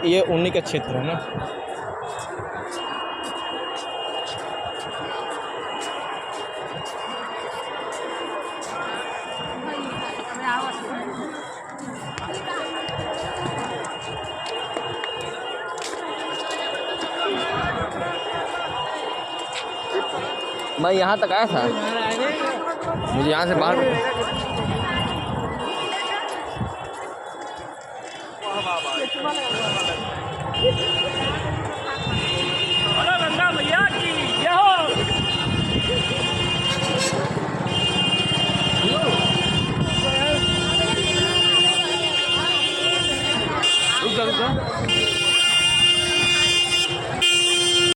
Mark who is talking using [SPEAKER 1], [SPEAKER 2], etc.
[SPEAKER 1] ये उन्हीं का क्षेत्र है ना। मैं यहाँ तक आया था, मुझे यहाँ से बाहर
[SPEAKER 2] भैया की ये हो रुक जा